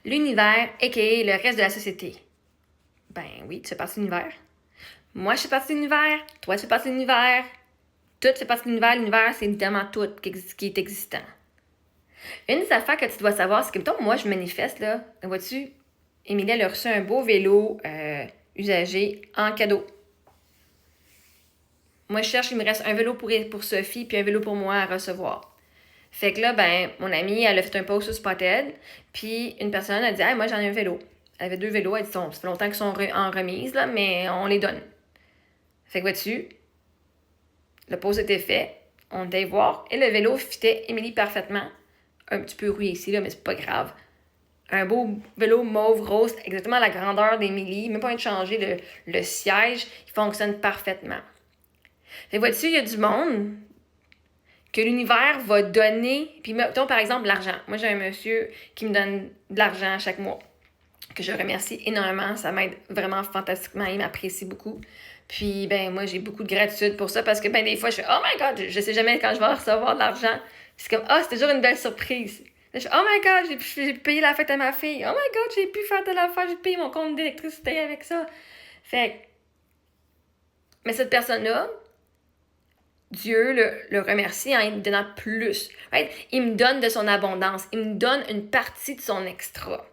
l'univers, a.k.a. le reste de la société. Ben oui, tu fais partie de l'univers. Moi, je fais partie de l'univers. Toi, tu fais partie de l'univers. Tout fait partie de l'univers. L'univers, c'est littéralement tout qui est existant. Une des affaires que tu dois savoir, c'est que, mettons, moi, je manifeste, là. Vois-tu, Émilie, elle a reçu un beau vélo usagé en cadeau. Moi, je cherche, il me reste un vélo pour Sophie, puis un vélo pour moi à recevoir. Fait que là, ben, mon amie, elle a fait un post sur Spotted, puis une personne a dit « Hey, moi, j'en ai un vélo. » Elle avait 2 vélos, elle dit « Ça fait longtemps qu'ils sont en remise, là, mais on les donne. » Fait que vois-tu, le post était fait, on était voir, et le vélo fitait Émilie parfaitement. Un petit peu rouillé ici, là, mais c'est pas grave. Un beau vélo mauve rose, exactement la grandeur d'Émilie, même pas de changer le siège, il fonctionne parfaitement. Fait que vois-tu, il y a du monde que l'univers va donner, puis mettons par exemple l'argent. Moi, j'ai un monsieur qui me donne de l'argent chaque mois, que je remercie énormément, ça m'aide vraiment fantastiquement, il m'apprécie beaucoup. Puis, ben, moi, j'ai beaucoup de gratitude pour ça, parce que, ben, des fois, je fais « Oh my God, je sais jamais quand je vais recevoir de l'argent. » Puis c'est comme « Ah, c'est toujours une belle surprise. » Là, je fais « Oh my God, j'ai payé la fête à ma fille. Oh my God, j'ai pu faire de l'affaire, j'ai payé mon compte d'électricité avec ça. » Fait mais cette personne-là, Dieu le remercie en me donnant plus. Right? Il me donne de son abondance. Il me donne une partie de son extra.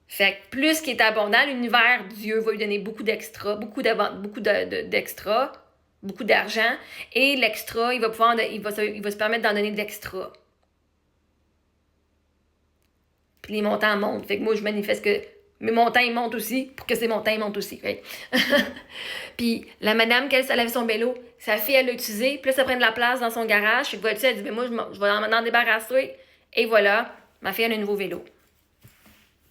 Fait que plus qu'il est abondant, l'univers, Dieu va lui donner beaucoup d'extra, beaucoup d'extra, beaucoup d'argent. Et l'extra, il va se permettre d'en donner de l'extra. Puis les montants montent. Fait que moi, je manifeste que mes montants, ils montent aussi pour que ces montants, ils montent aussi. Right? Puis la madame, elle avait son vélo, sa fille, elle l'a utilisé, puis là, ça prend de la place dans son garage. Fait que vois-tu, elle dit, mais moi, je vais m'en débarrasser. Et voilà, ma fille, elle a un nouveau vélo.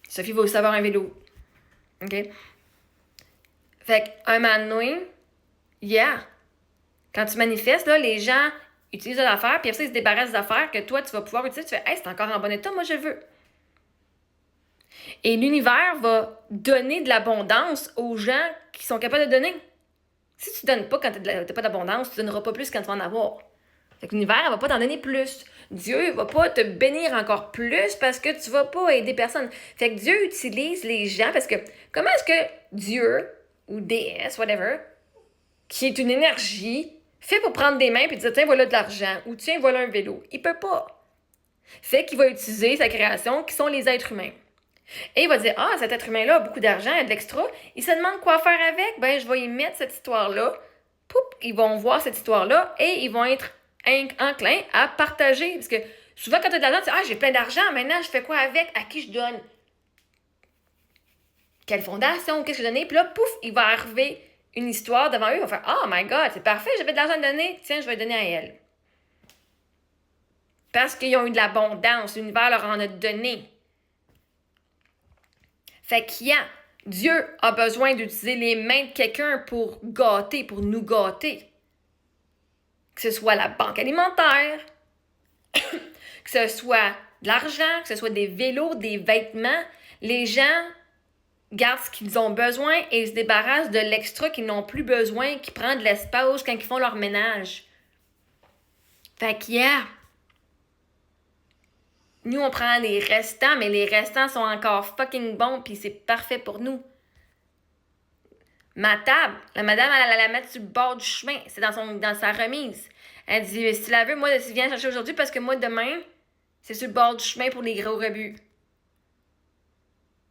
Sophie va aussi avoir un vélo. OK? Fait qu'un moment donné, quand tu manifestes, là, les gens utilisent de l'affaire, puis après ça, ils se débarrassent des affaires que toi, tu vas pouvoir utiliser. Tu fais, hey, c'est encore en bon état, moi, je veux. Et l'univers va donner de l'abondance aux gens qui sont capables de donner. Si tu donnes pas quand t'as pas d'abondance, tu donneras pas plus quand tu vas en avoir. Fait que l'univers, elle va pas t'en donner plus. Dieu va pas te bénir encore plus parce que tu vas pas aider personne. Fait que Dieu utilise les gens parce que comment est-ce que Dieu ou déesse, whatever, qui est une énergie, fait pour prendre des mains et dire tiens, voilà de l'argent ou tiens, voilà un vélo? Il peut pas. Fait qu'il va utiliser sa création qui sont les êtres humains. Et il va dire ah, cet être humain-là a beaucoup d'argent, il a de l'extra. Il se demande quoi faire avec. Ben, je vais y mettre cette histoire-là. Poup, ils vont voir cette histoire-là et ils vont être enclins à partager. Parce que souvent, quand tu as de l'argent, tu dis ah, j'ai plein d'argent, maintenant, je fais quoi avec? À qui je donne? Quelle fondation? Qu'est-ce que je donne? Puis là, pouf, il va arriver une histoire devant eux. Ils vont faire oh my God, c'est parfait, j'avais de l'argent à donner. Tiens, je vais donner à elle. Parce qu'ils ont eu de l'abondance. L'univers leur en a donné. Fait qu'il y a Dieu a besoin d'utiliser les mains de quelqu'un pour gâter, pour nous gâter. Que ce soit la banque alimentaire, que ce soit de l'argent, que ce soit des vélos, des vêtements. Les gens gardent ce qu'ils ont besoin et ils se débarrassent de l'extra qu'ils n'ont plus besoin, qui prend de l'espace quand ils font leur ménage. Fait qu'il y a nous, on prend les restants, mais les restants sont encore fucking bons, puis c'est parfait pour nous. Ma table, la madame, elle allait la mettre sur le bord du chemin. C'est dans sa remise. Elle dit, si tu la veux, moi, tu viens chercher aujourd'hui parce que moi, demain, c'est sur le bord du chemin pour les gros rebuts.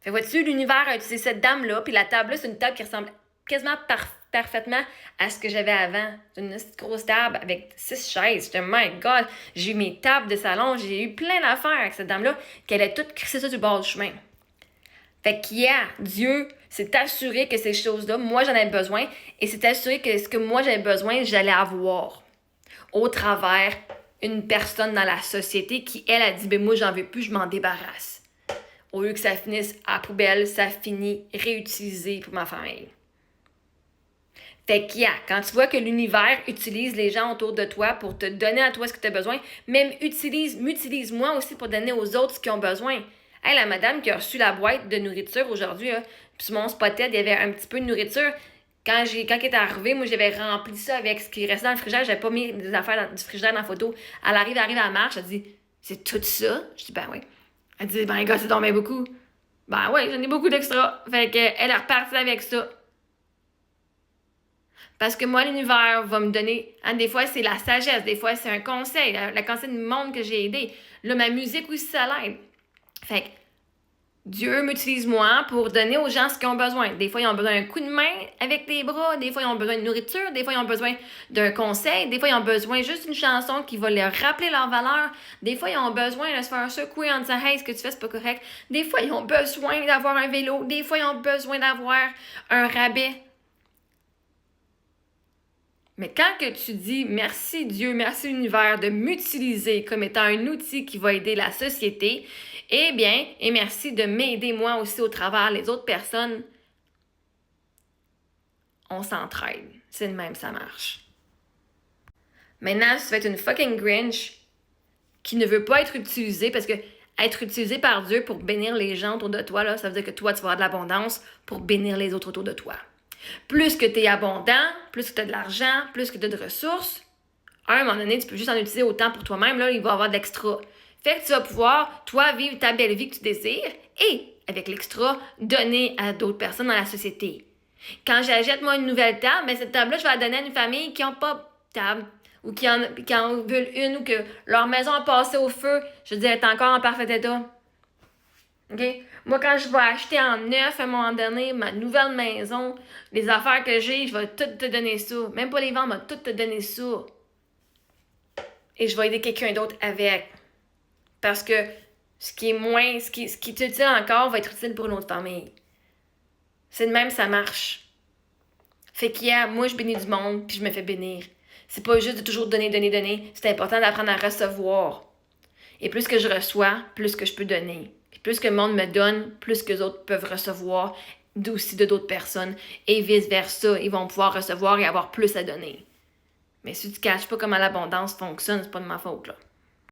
Fait vois-tu, l'univers a utilisé cette dame-là, puis la table-là, c'est une table qui ressemble quasiment parfaitement à ce que j'avais avant. C'est une grosse table avec 6 chaises. J'étais, my God, j'ai eu mes tables de salon, j'ai eu plein d'affaires avec cette dame-là, qu'elle a toutes crissé ça du bord du chemin. Fait Dieu s'est assuré que ces choses-là, moi, j'en avais besoin, et s'est assuré que ce que moi, j'avais besoin, j'allais avoir au travers une personne dans la société qui, elle, a dit, ben moi, j'en veux plus, je m'en débarrasse. Au lieu que ça finisse à la poubelle, ça finit réutilisé pour ma famille. Fait quand tu vois que l'univers utilise les gens autour de toi pour te donner à toi ce que tu as besoin, même m'utilise-moi aussi pour donner aux autres ce qu'ils ont besoin. Hey, la madame qui a reçu la boîte de nourriture aujourd'hui, puis sur mon Spotted, il y avait un petit peu de nourriture. Quand elle est arrivée, moi, j'avais rempli ça avec ce qui restait dans le frigidaire. J'avais pas mis des affaires du frigidaire dans la photo. Elle arrive, elle marche, elle dit « C'est tout ça? » Je dis « Ben oui. » Elle dit, ben, gars, c'est donc bien beaucoup. Ben ouais, j'en ai beaucoup d'extra. Fait qu'elle est repartie avec ça. Parce que moi, l'univers va me donner... Hein, des fois, c'est la sagesse. Des fois, c'est un conseil. La conseil du monde que j'ai aidé. Là, ma musique aussi, ça l'aide. Fait que Dieu m'utilise moi pour donner aux gens ce qu'ils ont besoin. Des fois, ils ont besoin d'un coup de main avec les bras. Des fois, ils ont besoin de nourriture. Des fois, ils ont besoin d'un conseil. Des fois, ils ont besoin juste d'une chanson qui va leur rappeler leur valeur. Des fois, ils ont besoin de se faire secouer en disant « Hey, ce que tu fais, c'est pas correct. » Des fois, ils ont besoin d'avoir un vélo. Des fois, ils ont besoin d'avoir un rabais. Mais quand que tu dis merci Dieu, merci l'univers de m'utiliser comme étant un outil qui va aider la société, eh bien, et merci de m'aider moi aussi au travers les autres personnes, on s'entraide. C'est de même, ça marche. Maintenant, si tu vas être une fucking Grinch qui ne veut pas être utilisée, parce que être utilisé par Dieu pour bénir les gens autour de toi, là, ça veut dire que toi, tu vas avoir de l'abondance pour bénir les autres autour de toi. Plus que tu es abondant, plus que tu as de l'argent, plus que tu as de ressources, à un moment donné, tu peux juste en utiliser autant pour toi-même, là, il va y avoir de l'extra. Fait que tu vas pouvoir, toi, vivre ta belle vie que tu désires et, avec l'extra, donner à d'autres personnes dans la société. Quand j'achète, moi, une nouvelle table, mais cette table-là, je vais la donner à une famille qui n'a pas de table ou qui en veulent une ou que leur maison a passé au feu, je veux dire, elle est encore en parfait état. OK? Moi, quand je vais acheter en neuf à un moment donné ma nouvelle maison, les affaires que j'ai, je vais tout te donner ça. Même pas les vendre, je vais tout te donner ça. Et je vais aider quelqu'un d'autre avec. Parce que ce qui est utile encore va être utile pour une autre famille. C'est de même, ça marche. Fait moi, je bénis du monde, puis je me fais bénir. C'est pas juste de toujours donner, donner, donner. C'est important d'apprendre à recevoir. Et plus que je reçois, plus que je peux donner. Puis plus que le monde me donne, plus que les autres peuvent recevoir aussi de d'autres personnes. Et vice-versa, ils vont pouvoir recevoir et avoir plus à donner. Mais si tu ne caches pas comment l'abondance fonctionne, c'est pas de ma faute, là.